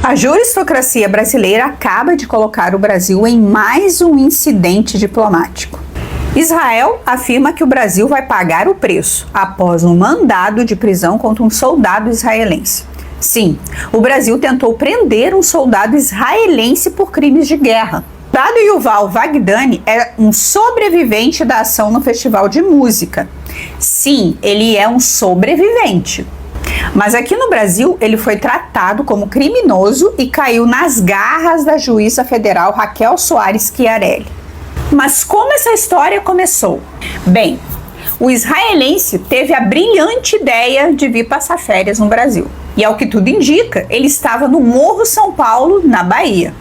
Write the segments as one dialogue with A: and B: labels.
A: A juristocracia brasileira acaba de colocar o Brasil em mais um incidente diplomático. Israel afirma que o Brasil vai pagar o preço após um mandado de prisão contra um soldado israelense. Sim, o Brasil tentou prender um soldado israelense por crimes de guerra. O soldado Yuval Wagdani é um sobrevivente da ação no Festival de Música. Sim, ele é um sobrevivente. Mas aqui no Brasil, ele foi tratado como criminoso e caiu nas garras da juíza federal Raquel Soares Chiarelli. Mas como essa história começou? Bem, o israelense teve a brilhante ideia de vir passar férias no Brasil. E ao que tudo indica, ele estava no Morro São Paulo, na Bahia.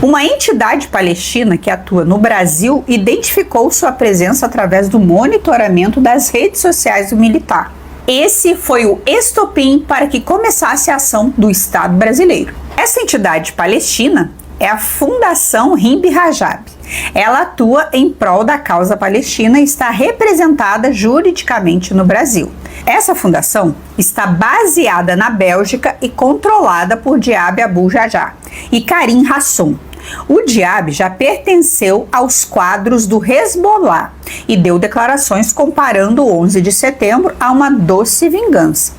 A: Uma entidade palestina que atua no Brasil identificou sua presença através do monitoramento das redes sociais do militar. Esse foi o estopim para que começasse a ação do Estado brasileiro. Essa entidade palestina é a Fundação Rimbi Rajab. Ela atua em prol da causa palestina e está representada juridicamente no Brasil. Essa fundação está baseada na Bélgica e controlada por Diab Abu Jajá e Karim Hasson. O Diab já pertenceu aos quadros do Hezbollah e deu declarações comparando o 11 de setembro a uma doce vingança.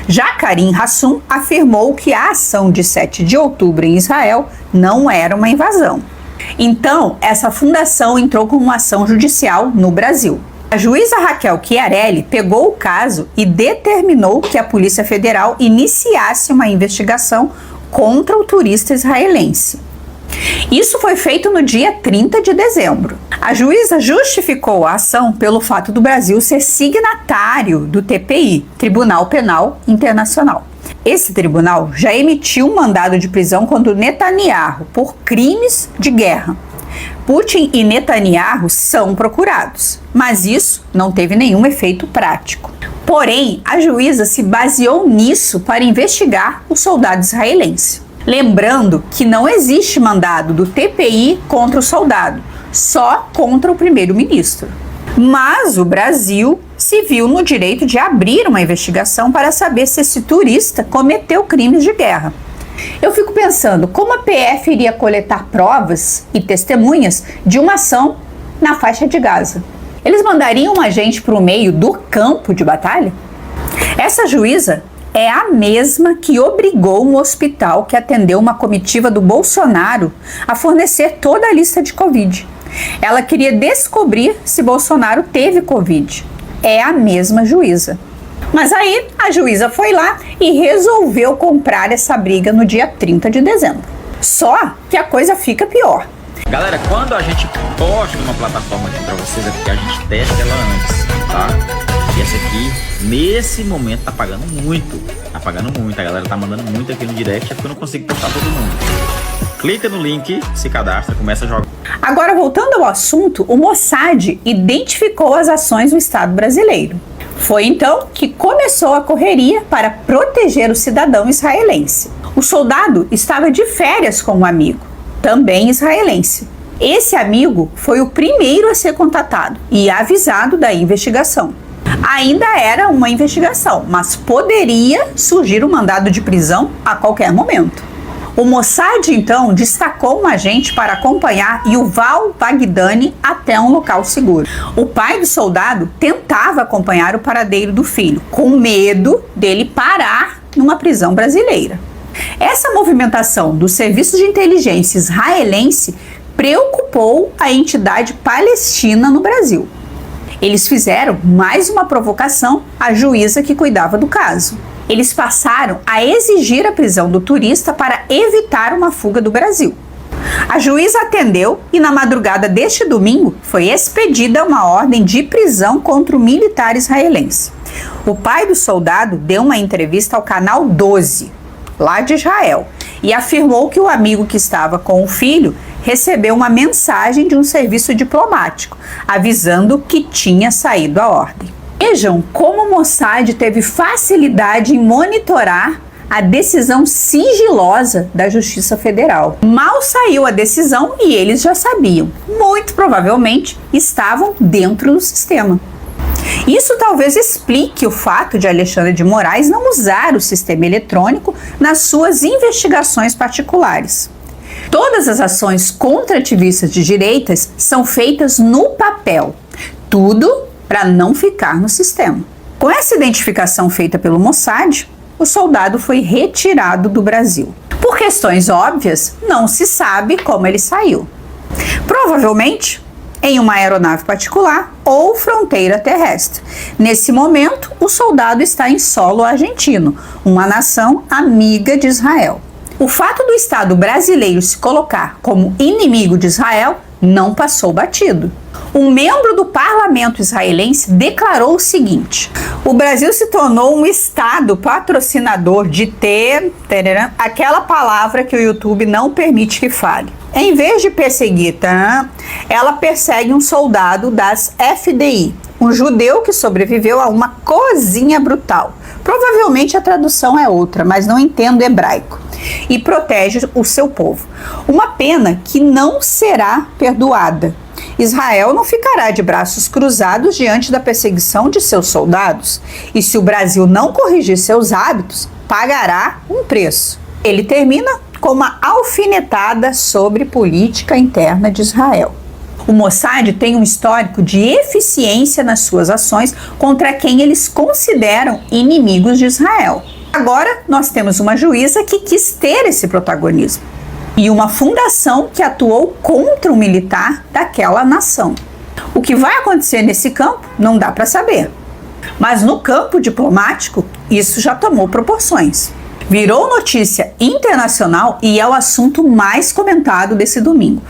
A: Já Karim Hasson afirmou que a ação de 7 de outubro em Israel não era uma invasão. Então, essa fundação entrou com uma ação judicial no Brasil. A juíza Raquel Chiarelli pegou o caso e determinou que a Polícia Federal iniciasse uma investigação contra o turista israelense. Isso foi feito no dia 30 de dezembro. A juíza justificou a ação pelo fato do Brasil ser signatário do TPI, Tribunal Penal Internacional. Esse tribunal já emitiu um mandado de prisão contra Netanyahu por crimes de guerra. Putin e Netanyahu são procurados, mas isso não teve nenhum efeito prático. Porém, a juíza se baseou nisso para investigar o soldado israelense. Lembrando que não existe mandado do TPI contra o soldado, só contra o primeiro-ministro. Mas o Brasil se viu no direito de abrir uma investigação para saber se esse turista cometeu crimes de guerra. Eu fico pensando como a PF iria coletar provas e testemunhas de uma ação na faixa de Gaza. Eles mandariam um agente para o meio do campo de batalha? Essa juíza é a mesma que obrigou um hospital que atendeu uma comitiva do Bolsonaro a fornecer toda a lista de Covid. Ela queria descobrir se Bolsonaro teve Covid. É a mesma juíza. Mas aí a juíza foi lá e resolveu comprar essa briga no dia 30 de dezembro. Só que a coisa fica pior.
B: Galera, quando a gente posta uma plataforma aqui pra vocês, é porque a gente testa ela antes, tá? E essa aqui, nesse momento, tá pagando muito. Tá pagando muito, a galera tá mandando muito aqui no direct, é porque eu não consigo postar todo mundo. Clica no link, se cadastra, começa a jogar.
A: Agora, voltando ao assunto, o Mossad identificou as ações do Estado brasileiro. Foi então que começou a correria para proteger o cidadão israelense. O soldado estava de férias com um amigo, também israelense. Esse amigo foi o primeiro a ser contatado e avisado da investigação. Ainda era uma investigação, mas poderia surgir um mandado de prisão a qualquer momento. O Mossad, então, destacou um agente para acompanhar Yuval Wagdani até um local seguro. O pai do soldado tentava acompanhar o paradeiro do filho, com medo dele parar numa prisão brasileira. Essa movimentação do Serviço de Inteligência israelense preocupou a entidade palestina no Brasil. Eles fizeram mais uma provocação à juíza que cuidava do caso. Eles passaram a exigir a prisão do turista para evitar uma fuga do Brasil. A juíza atendeu e na madrugada deste domingo foi expedida uma ordem de prisão contra o militar israelense. O pai do soldado deu uma entrevista ao canal 12, lá de Israel, e afirmou que o amigo que estava com o filho recebeu uma mensagem de um serviço diplomático, avisando que tinha saído a ordem. Vejam como o Mossad teve facilidade em monitorar a decisão sigilosa da Justiça Federal. Mal saiu a decisão e eles já sabiam. Muito provavelmente estavam dentro do sistema. Isso talvez explique o fato de Alexandre de Moraes não usar o sistema eletrônico nas suas investigações particulares. Todas as ações contra ativistas de direitas são feitas no papel, tudo para não ficar no sistema. Com essa identificação feita pelo Mossad, o soldado foi retirado do Brasil. Por questões óbvias, não se sabe como ele saiu. Provavelmente em uma aeronave particular ou fronteira terrestre. Nesse momento, o soldado está em solo argentino, uma nação amiga de Israel. O fato do Estado brasileiro se colocar como inimigo de Israel não passou batido. Um membro do parlamento israelense declarou o seguinte: o Brasil se tornou um Estado patrocinador de aquela palavra que o YouTube não permite que fale. Em vez de perseguir, ela persegue um soldado das FDI, um judeu que sobreviveu a uma cozinha brutal. Provavelmente a tradução é outra, mas não entendo hebraico. E protege o seu povo. Uma pena que não será perdoada. Israel não ficará de braços cruzados diante da perseguição de seus soldados. E se o Brasil não corrigir seus hábitos, pagará um preço. Ele termina com uma alfinetada sobre política interna de Israel. O Mossad tem um histórico de eficiência nas suas ações contra quem eles consideram inimigos de Israel. Agora, nós temos uma juíza que quis ter esse protagonismo e uma fundação que atuou contra o militar daquela nação. O que vai acontecer nesse campo não dá para saber. Mas no campo diplomático, isso já tomou proporções. Virou notícia internacional e é o assunto mais comentado desse domingo.